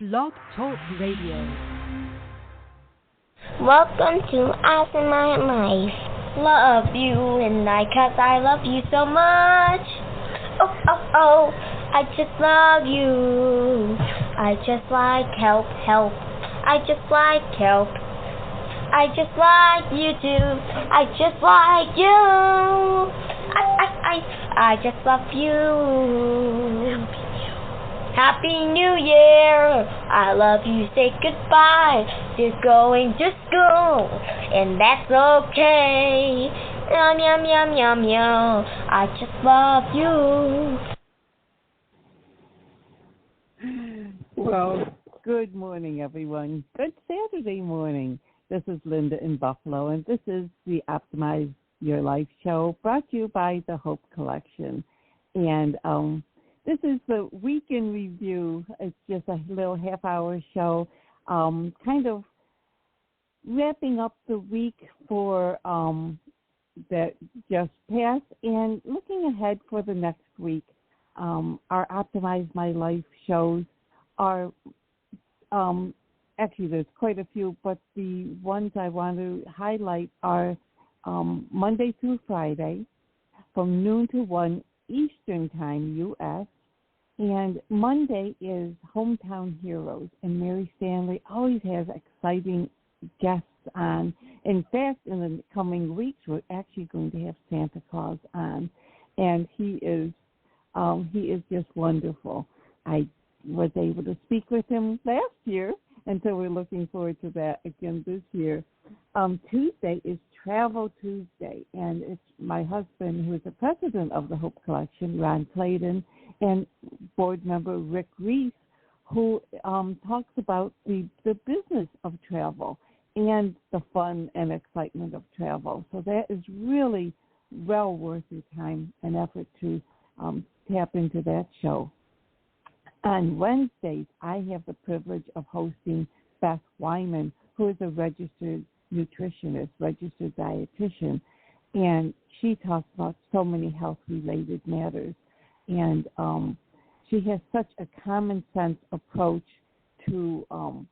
Blog Talk Radio. Welcome to Us in My Life. Love you and I love you so much. Oh, oh, oh, I just love you. I just like help. I just like help. I just like you too. I just like you. I just love you. Happy New Year. I love you. Say goodbye to going to school, and that's okay. Yum, yum, yum, yum, yum. I just love you. Well, good morning, everyone. Good Saturday morning. This is Linda in Buffalo, and this is the Optimize Your Life show brought to you by the Hope Collection. And this is the week in review. It's just a little half-hour show, kind of wrapping up the week for that just passed and looking ahead for the next week. Our Optimize My Life shows are, actually there's quite a few, but the ones I want to highlight are Monday through Friday from noon to 1 Eastern Time, U.S., and Monday is Hometown Heroes, and Mary Stanley always has exciting guests on. In fact, in the coming weeks, we're actually going to have Santa Claus on, and he is just wonderful. I was able to speak with him last year, and so we're looking forward to that again this year. Tuesday is Travel Tuesday, and it's my husband, who is the president of the Hope Collection, Ron Clayton, and board member Rick Reese, who talks about the business of travel and the fun and excitement of travel. So that is really well worth your time and effort to tap into that show. On Wednesdays, I have the privilege of hosting Beth Wyman, who is a registered nutritionist, registered dietitian, and she talks about so many health-related matters. And she has such a common sense approach to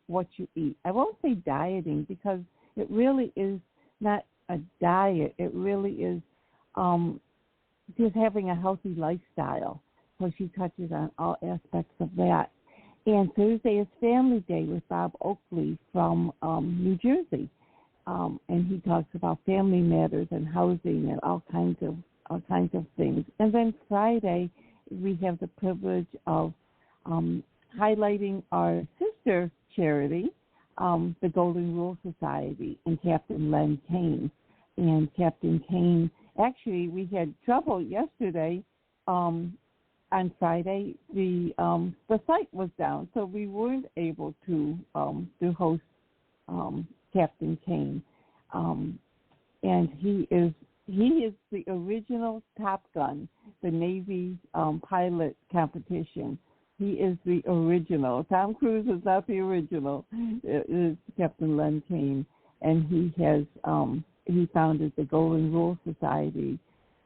what you eat. I won't say dieting because it really is not a diet. It really is just having a healthy lifestyle. So she touches on all aspects of that. And Thursday is Family Day with Bob Oakley from New Jersey. And he talks about family matters and housing and all kinds of things. And then Friday, we have the privilege of highlighting our sister charity, the Golden Rule Society, and Captain Len Kane. And Captain Kane, actually, we had trouble yesterday. On Friday, the site was down, so we weren't able to host Captain Kane. And he is the original Top Gun, the Navy pilot competition. He is the original. Tom Cruise is not the original. It is Captain Len Kane, and he has he founded the Golden Rule Society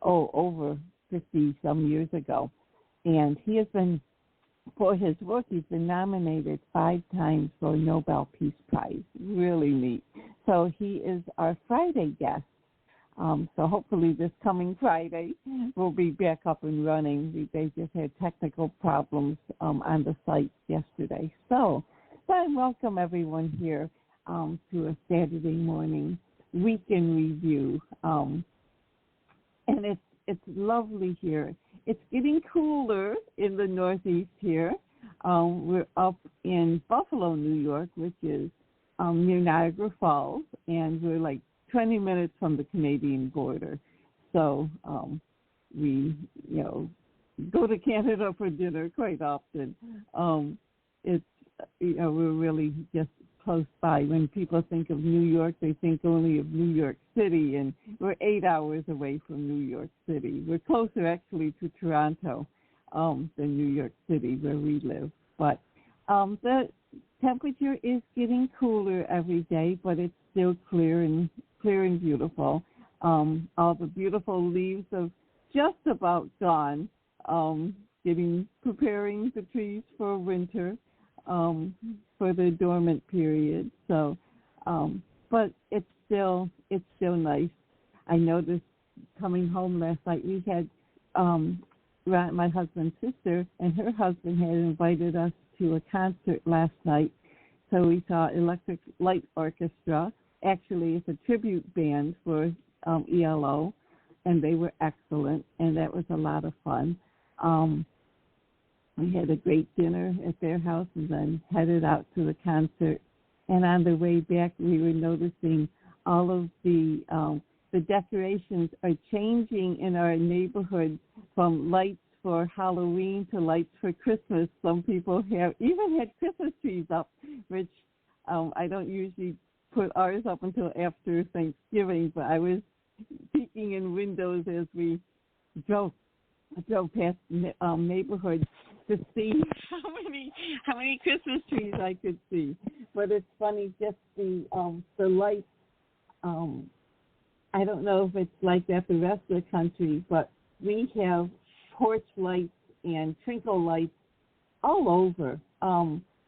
over 50-some years ago. And he has been, for his work, he's been nominated 5 times for a Nobel Peace Prize. Really neat. So he is our Friday guest. So hopefully this coming Friday we'll be back up and running. They just had technical problems on the site yesterday. So I welcome everyone here to a Saturday morning week in review. And it's lovely here. It's getting cooler in the Northeast here. We're up in Buffalo, New York, which is near Niagara Falls, and we're like 20 minutes from the Canadian border. So we, go to Canada for dinner quite often. It's, we're really just close by. When people think of New York, they think only of New York City, and we're 8 hours away from New York City. We're closer, actually, to Toronto than New York City, where we live. But the temperature is getting cooler every day, but it's still clear and beautiful. All the beautiful leaves have just about gone, preparing the trees for winter. for the dormant period. So, but it's still nice. I noticed coming home last night, we had my husband's sister and her husband had invited us to a concert last night. So we saw Electric Light Orchestra. Actually, it's a tribute band for ELO, and they were excellent, and that was a lot of fun. We had a great dinner at their house and then headed out to the concert. And on the way back, we were noticing all of the decorations are changing in our neighborhood from lights for Halloween to lights for Christmas. Some people have even had Christmas trees up, which I don't usually put ours up until after Thanksgiving, but I was peeking in windows as we drove past neighborhoods to see how many Christmas trees I could see. But it's funny, just the lights. I don't know if it's like that the rest of the country, but we have porch lights and twinkle lights all over.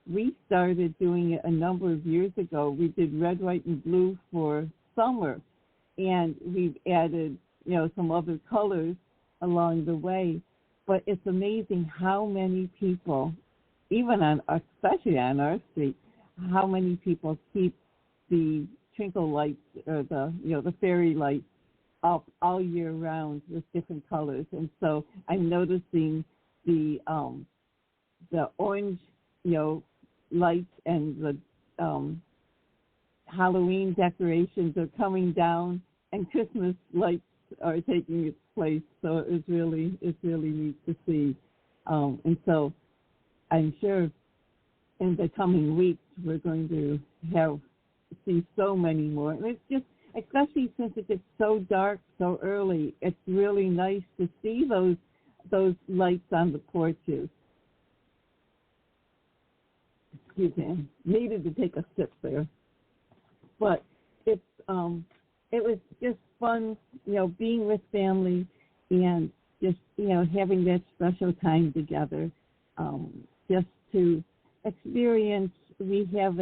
We started doing it a number of years ago. We did red, white, and blue for summer, and we've added, some other colors along the way. But it's amazing how many people, especially on our street, how many people keep the twinkle lights or the fairy lights up all year round with different colors. And so I'm noticing the orange, lights and the Halloween decorations are coming down, and Christmas lights are taking its place. So it's really neat to see. And so I'm sure in the coming weeks we're going to see so many more. And it's just, especially since it gets so dark so early, it's really nice to see those lights on the porches. Excuse me, needed to take a sip there. But it was just fun, being with family and just, having that special time together, just to experience. We have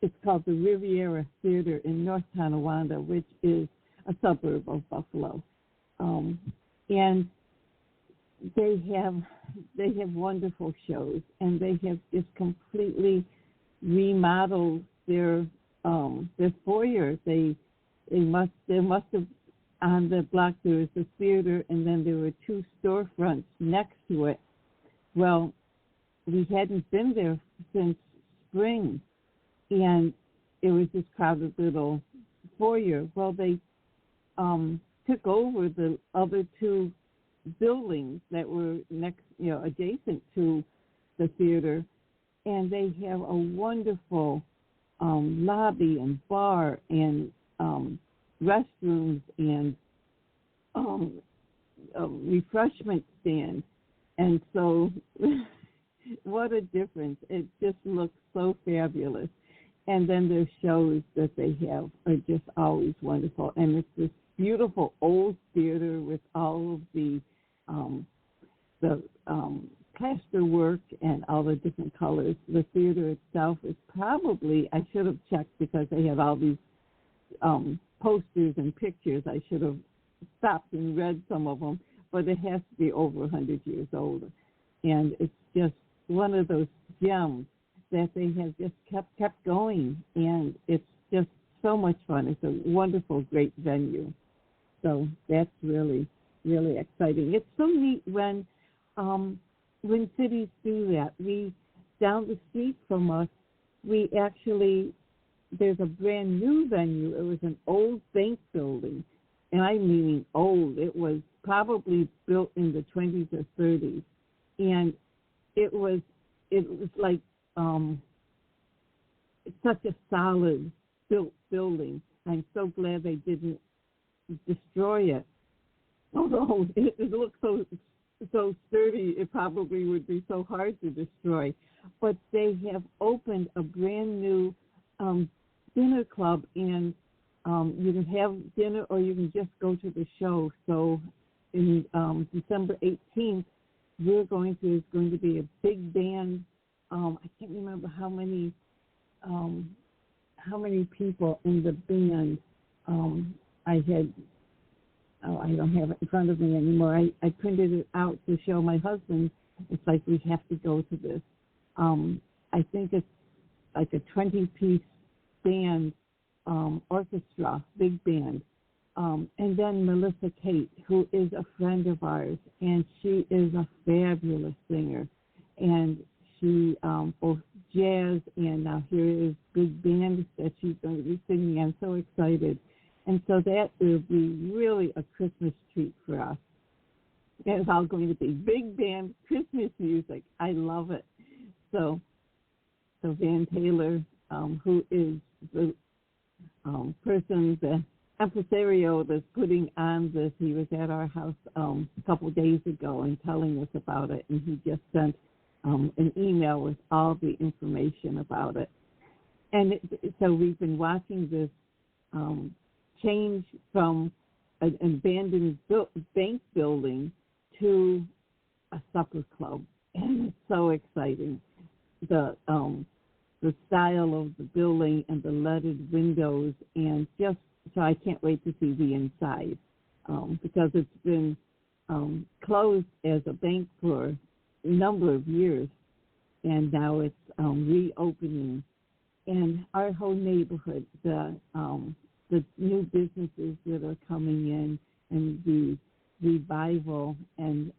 it's called the Riviera Theater in North Tonawanda, which is a suburb of Buffalo, and they have wonderful shows, and they have just completely remodeled their foyer. They must have, on the block there was a theater, and then there were two storefronts next to it. Well, we hadn't been there since spring, and it was this crowded little foyer. Well, they took over the other two buildings that were next, adjacent to the theater, and they have a wonderful lobby and bar and restrooms and a refreshment stand. And so what a difference. It just looks so fabulous. And then their shows that they have are just always wonderful. And it's this beautiful old theater with all of the plaster work and all the different colors. The theater itself is probably, I should have checked because they have all these posters and pictures. I should have stopped and read some of them, but it has to be over 100 years old. And it's just one of those gems that they have just kept going, and it's just so much fun. It's a wonderful, great venue. So that's really, really exciting. It's so neat when cities do that. Down the street from us, there's a brand new venue. It was an old bank building, and I mean old. It was probably built in the 20s or 30s, and it was like it's such a solid built building. I'm so glad they didn't destroy it. Although it looks so sturdy, it probably would be so hard to destroy. But they have opened a brand new dinner club, and you can have dinner or you can just go to the show. So in December 18th, there's going to be a big band. I can't remember how many people in the band. I don't have it in front of me anymore. I printed it out to show my husband. It's like we have to go to this. I think it's like a 20-piece band, orchestra, big band. And then Melissa Kate, who is a friend of ours, and she is a fabulous singer. And she both jazz and now here is big band that she's going to be singing. I'm so excited. And so that will be really a Christmas treat for us. It's all going to be big band Christmas music. I love it. So Van Taylor, who is the person, the impresario that's putting on this, he was at our house a couple of days ago and telling us about it, and he just sent an email with all the information about it. And so we've been watching this change from an abandoned bank building to a supper club, and it's so exciting. The style of the building and the leaded windows, and just so I can't wait to see the inside because it's been closed as a bank for a number of years, and now it's reopening. And our whole neighborhood, the new businesses that are coming in, and the revival, and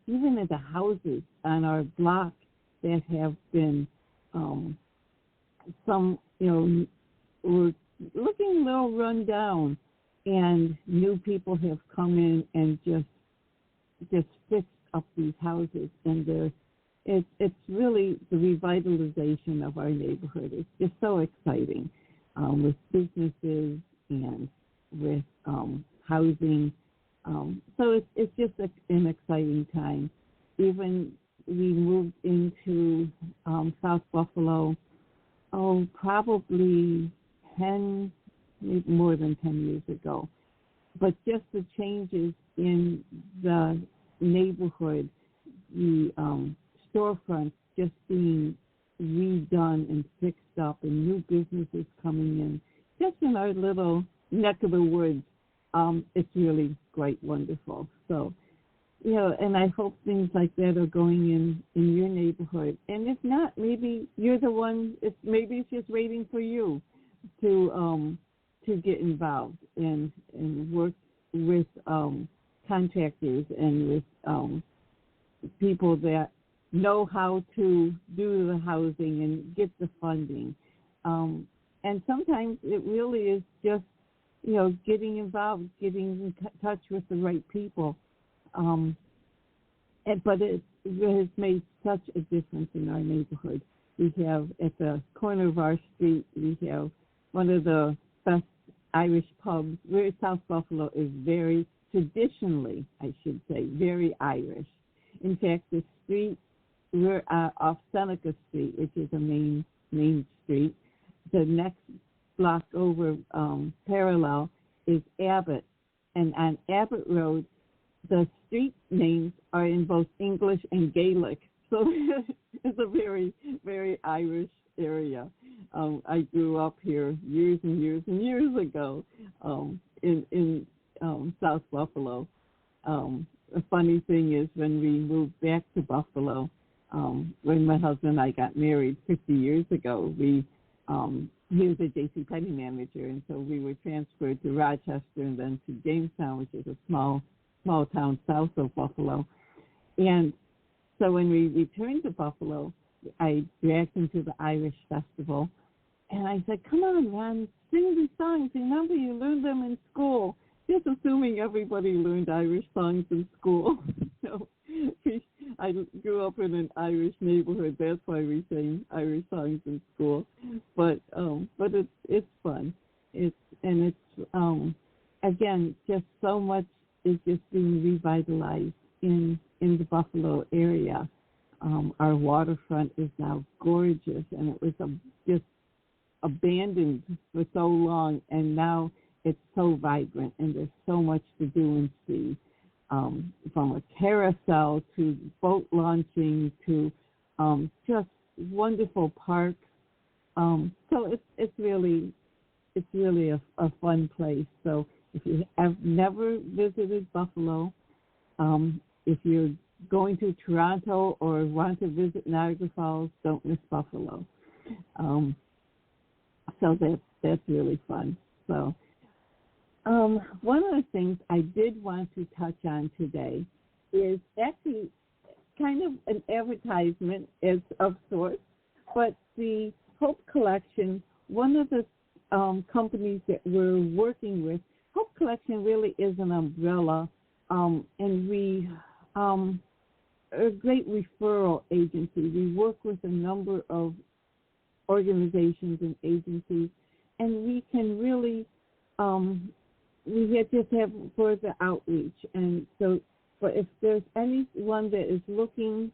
even at the houses on our block that have been some, were looking a little run down, and new people have come in and just fixed up these houses, and it's really the revitalization of our neighborhood. It's just so exciting with businesses and with housing. So it's just an exciting time. Even we moved into South Buffalo, probably 10, maybe more than 10 years ago. But just the changes in the neighborhood, the storefronts just being redone and fixed up, and new businesses coming in, just in our little neck of the woods, it's really quite wonderful. So, and I hope things like that are going in your neighborhood. And if not, maybe you're the one, maybe it's just waiting for you to get involved and work with contractors and with people that know how to do the housing and get the funding. And sometimes it really is just, getting involved, getting in touch with the right people. But it has made such a difference in our neighborhood. We have, at the corner of our street, we have one of the best Irish pubs. South Buffalo is very, traditionally, I should say, very Irish. In fact, the street, we're off Seneca Street, which is a main street. The next block over, parallel, is Abbott. And on Abbott Road, the street names are in both English and Gaelic. So it's a very, very Irish area. I grew up here years and years and years ago in South Buffalo. A funny thing is, when we moved back to Buffalo, when my husband and I got married 50 years ago, he was a JCPenney manager, and so we were transferred to Rochester and then to Jamestown, which is a small town south of Buffalo. And so when we returned to Buffalo, I dragged him to the Irish Festival, and I said, "Come on, Ron, sing these songs. Remember, you learned them in school." Just assuming everybody learned Irish songs in school. So I grew up in an Irish neighborhood. That's why we sang Irish songs in school. But it's fun. It's again, just so much is just being revitalized in the Buffalo area. Our waterfront is now gorgeous, and it was just abandoned for so long, and now it's so vibrant, and there's so much to do and see. from a carousel to boat launching to just wonderful parks. So it's really a fun place. So if you have never visited Buffalo, if you're going to Toronto or want to visit Niagara Falls, don't miss Buffalo. So that's really fun. So one of the things I did want to touch on today is actually kind of an advertisement of sorts, but the Hope Collection, one of the companies that we're working with, Hope Collection really is an umbrella, and we are a great referral agency. We work with a number of organizations and agencies, and we can really just have further outreach. And so, but if there's anyone that is looking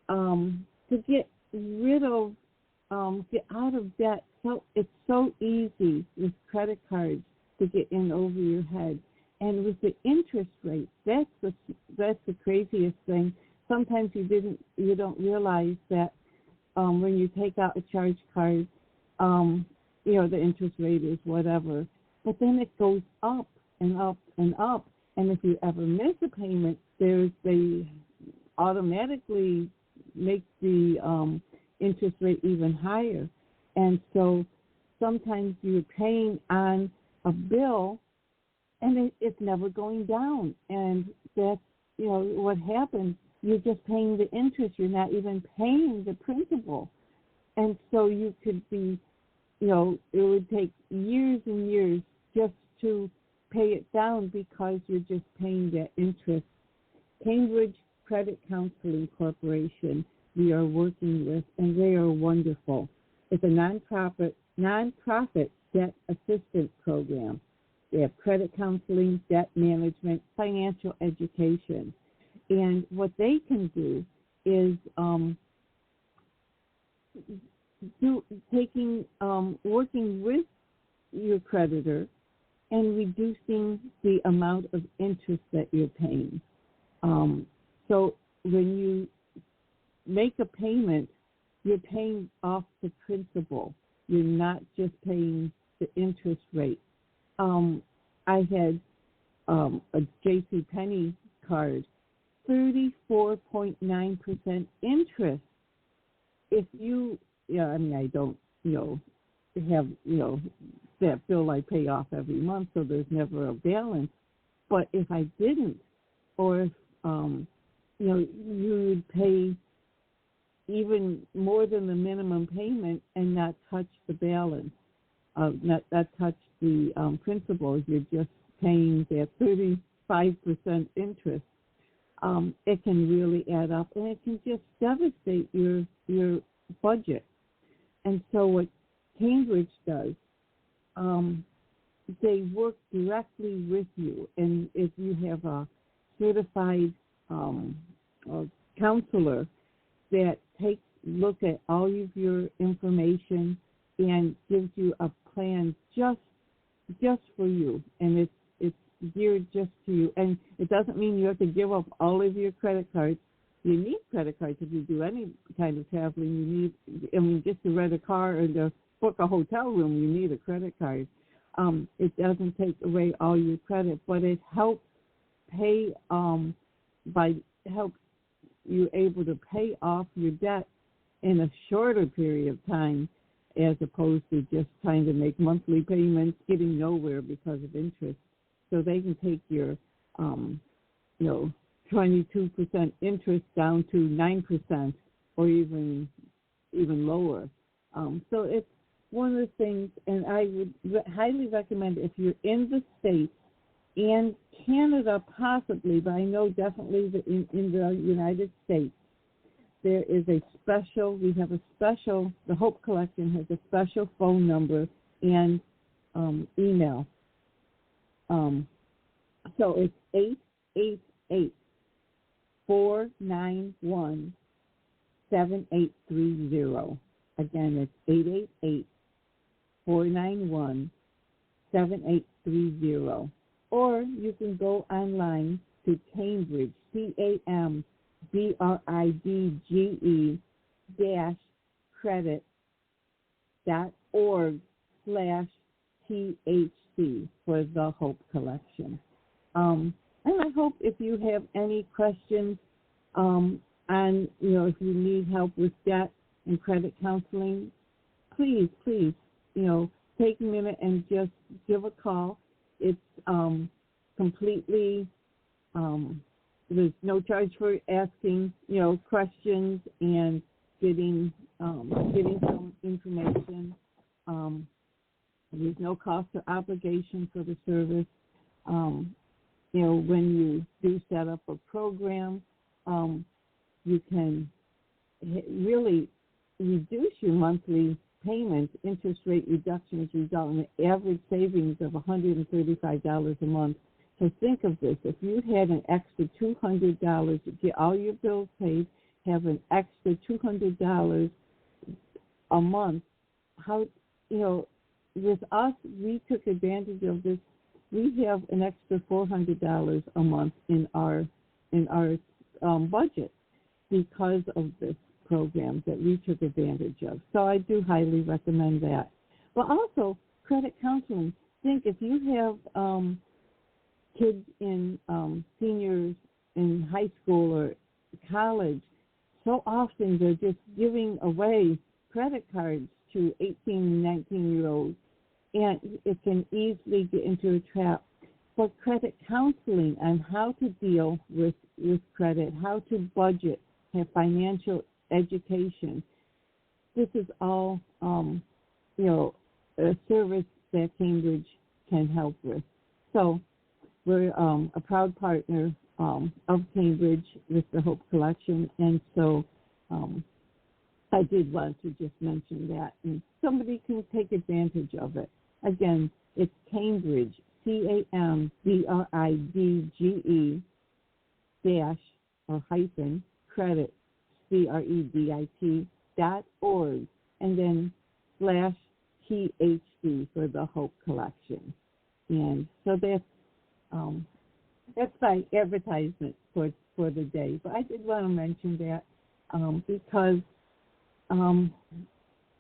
to get out of debt, so it's so easy with credit cards to get in over your head. And with the interest rate, that's the craziest thing. Sometimes you don't realize that when you take out a charge card, the interest rate is whatever, but then it goes up and up and up. And if you ever miss a payment, they automatically make the interest rate even higher. And so sometimes you're paying on a bill and it's never going down. And that's, what happens. You're just paying the interest. You're not even paying the principal. And so you could be, it would take years and years just to pay it down because you're just paying that interest. Cambridge Credit Counseling Corporation we are working with, and they are wonderful. It's a nonprofit debt assistance program. They have credit counseling, debt management, financial education. And what they can do is working with your creditor and reducing the amount of interest that you're paying. So when you make a payment, you're paying off the principal. You're not just paying the interest rate. I had a JCPenney card, 34.9% interest. If you, I don't, have, that bill I pay off every month, so there's never a balance. But if I didn't, or if, you would pay even more than the minimum payment and not touch the balance, not touch the principal. You're just paying that 35% interest. It can really add up, and it can just devastate your budget. And so what Cambridge does, they work directly with you. And if you have a certified counselor that takes a look at all of your information and gives you a plan just for you, and it's geared just to you. And it doesn't mean you have to give up all of your credit cards. You need credit cards if you do any kind of traveling. You need, just to rent a car or to book a hotel room, you need a credit card. It doesn't take away all your credit, but it helps helps you able to pay off your debt in a shorter period of time, as opposed to just trying to make monthly payments, getting nowhere because of interest. So they can take your, 22% interest down to 9% or even lower. So it's one of the things, and I would highly recommend if you're in the States and Canada possibly, but I know definitely that in the United States, there is the Hope Collection has a special phone number and email. So it's 888-491-7830. Again, it's 888-491-7830. Or you can go online to Cambridge, CAMBRIDGE dash credit.org/THC for the Hope Collection. And I hope if you have any questions and, if you need help with debt and credit counseling, please, take a minute and just give a call. It's completely, there's no charge for asking, questions and getting some information. There's no cost or obligation for the service. When you do set up a program, you can really reduce your monthly payments. Interest rate reductions result in an average savings of $135 a month. So think of this. If you had an extra $200 to get all your bills paid, have an extra $200 a month, with us, we took advantage of this. We have an extra $400 a month in our budget because of this program that we took advantage of. So I do highly recommend that. But also, credit counseling. Think if you have kids in seniors in high school or college, so often they're just giving away credit cards to 18 and 19-year-olds, and it can easily get into a trap. But credit counseling on how to deal with credit, how to budget, have financial education, this is all, a service that Cambridge can help with. So we're a proud partner of Cambridge with the Hope Collection, and so I did want to just mention that, and somebody can take advantage of it. Again, it's Cambridge, CAMBRIDGE dash or hyphen credit, CREDIT.org, and then /THC for the Hope Collection. And so that's my advertisement for the day. But I did want to mention that because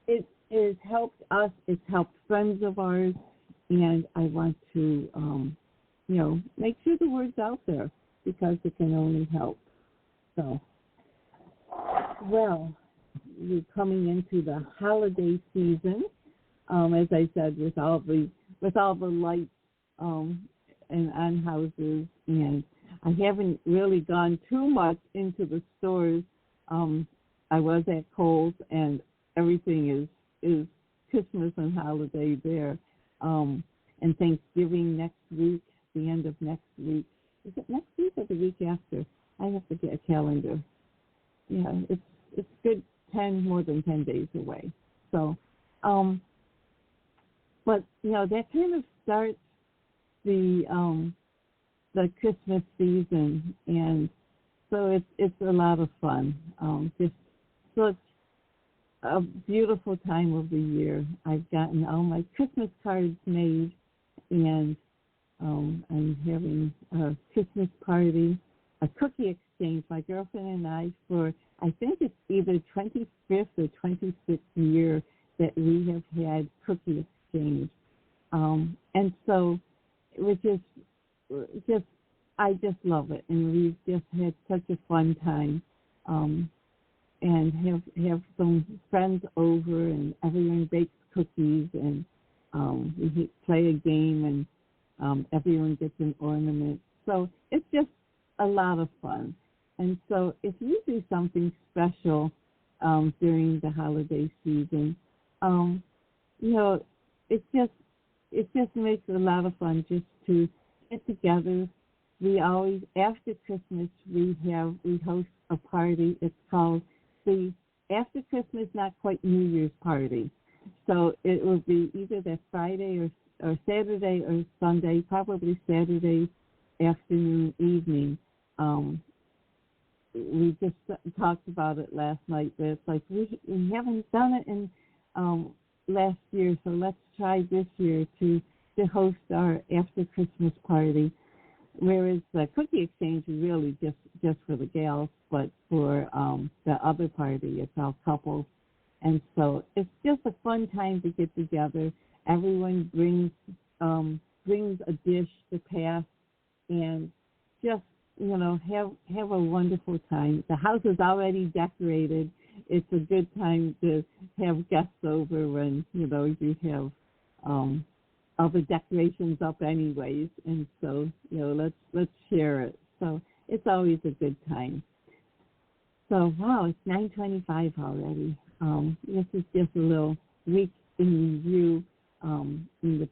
it has helped us, it's helped friends of ours, and I want to, make sure the word's out there because it can only help. So, well, we're coming into the holiday season, as I said, with all the lights and on houses, and I haven't really gone too much into the stores. I was at Kohl's, and everything is Christmas and holiday there. And Thanksgiving next week, the end of next week. Is it next week or the week after? I have to get a calendar. Yeah, it's good, more than 10 days away. So, but that kind of starts the Christmas season, and so it's a lot of fun. Just such a beautiful time of the year. I've gotten all my Christmas cards made, and I'm having a Christmas party, a cookie exchange, my girlfriend and I, for I think it's either 25th or 26th year that we have had cookie exchange. And so it was just I just love it, and we've just had such a fun time. And have some friends over, and everyone bakes cookies, and we play a game, and everyone gets an ornament. So it's just a lot of fun. And so if you do something special during the holiday season, it just makes it a lot of fun just to get together. We always, after Christmas, we host a party. It's called the After Christmas Not Quite New Year's Party. So it will be either that Friday or Saturday or Sunday, probably Saturday afternoon, evening. We just talked about it last night, but it's like we haven't done it in last year, so let's try this year to host our After Christmas party. whereas the cookie exchange is really just for the gals, but for the other party, it's all couples. And so it's just a fun time to get together. Everyone brings a dish to pass and just, have a wonderful time. The house is already decorated. It's a good time to have guests over when, you have all the decorations up anyways. And so, let's share it. So it's always a good time. So, wow, it's 9:25 already. This is just a little week in review. In the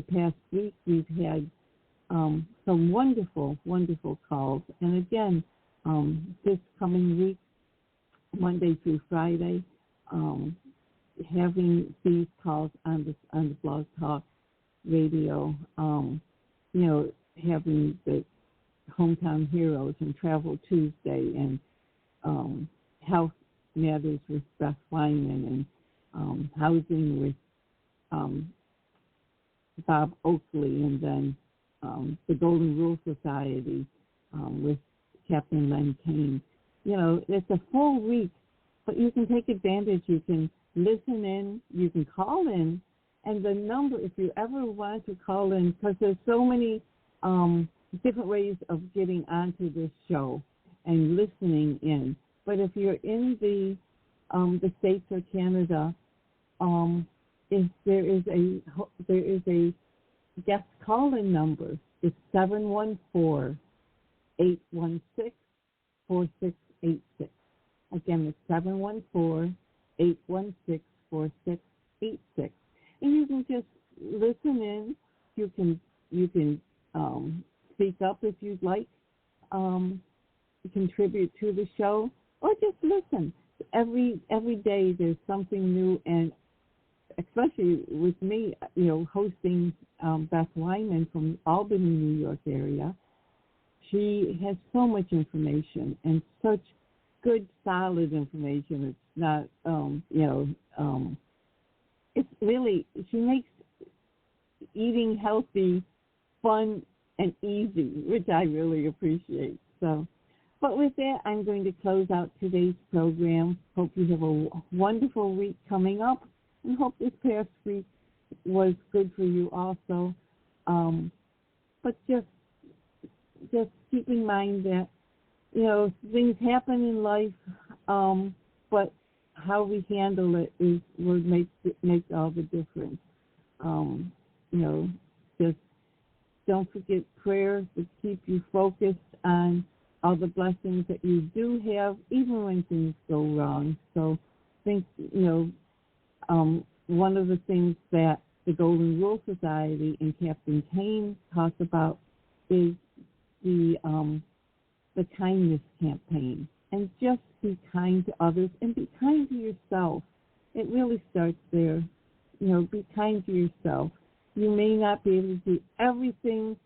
past week, we've had some wonderful, wonderful calls. And again, this coming week, Monday through Friday, having these calls on the Blog Talk Radio, having the Hometown Heroes and Travel Tuesday and Health Matters with Beth Wyman and Housing with Bob Oakley, and then the Golden Rule Society with Captain Len Kane. It's a full week, but you can take advantage. You can listen in, you can call in, and the number, if you ever want to call in, because there's so many different ways of getting onto this show and listening in. But if you're in the States or Canada, if there is a guest call-in number. It's 714-816-4686. Again, it's 714-816-4686. And you can just listen in. You can speak up if you'd like, contribute to the show, or just listen. Every day there's something new, and especially with me, hosting Beth Wyman from Albany, New York area, she has so much information and such good, solid information. It's not, it's really, she makes eating healthy fun and easy, which I really appreciate. So, but with that, I'm going to close out today's program. Hope you have a wonderful week coming up, and hope this past week was good for you also. But just keep in mind that, things happen in life, but how we handle it is what makes all the difference. Just don't forget prayers to keep you focused on all the blessings that you do have, even when things go wrong. So think, one of the things that the Golden Rule Society and Captain Kane talks about is the kindness campaign. And just be kind to others and be kind to yourself. It really starts there. Be kind to yourself. You may not be able to do everything.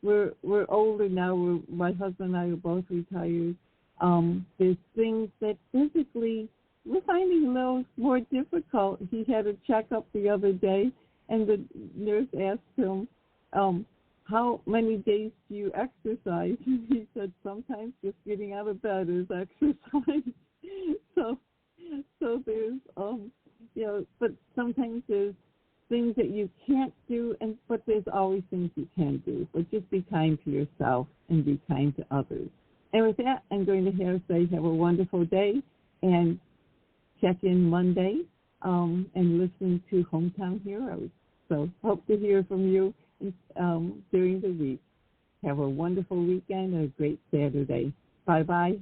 We're older now. My husband and I are both retired. There's things that physically we're finding a little more difficult. He had a checkup the other day, and the nurse asked him, how many days do you exercise? And he said, sometimes just getting out of bed is exercise. So there's, but sometimes there's things that you can't do, but there's always things you can do. But just be kind to yourself and be kind to others. And with that, I'm going to say have a wonderful day, and check in Monday and listen to Hometown Heroes. So hope to hear from you during the week. Have a wonderful weekend and a great Saturday. Bye-bye.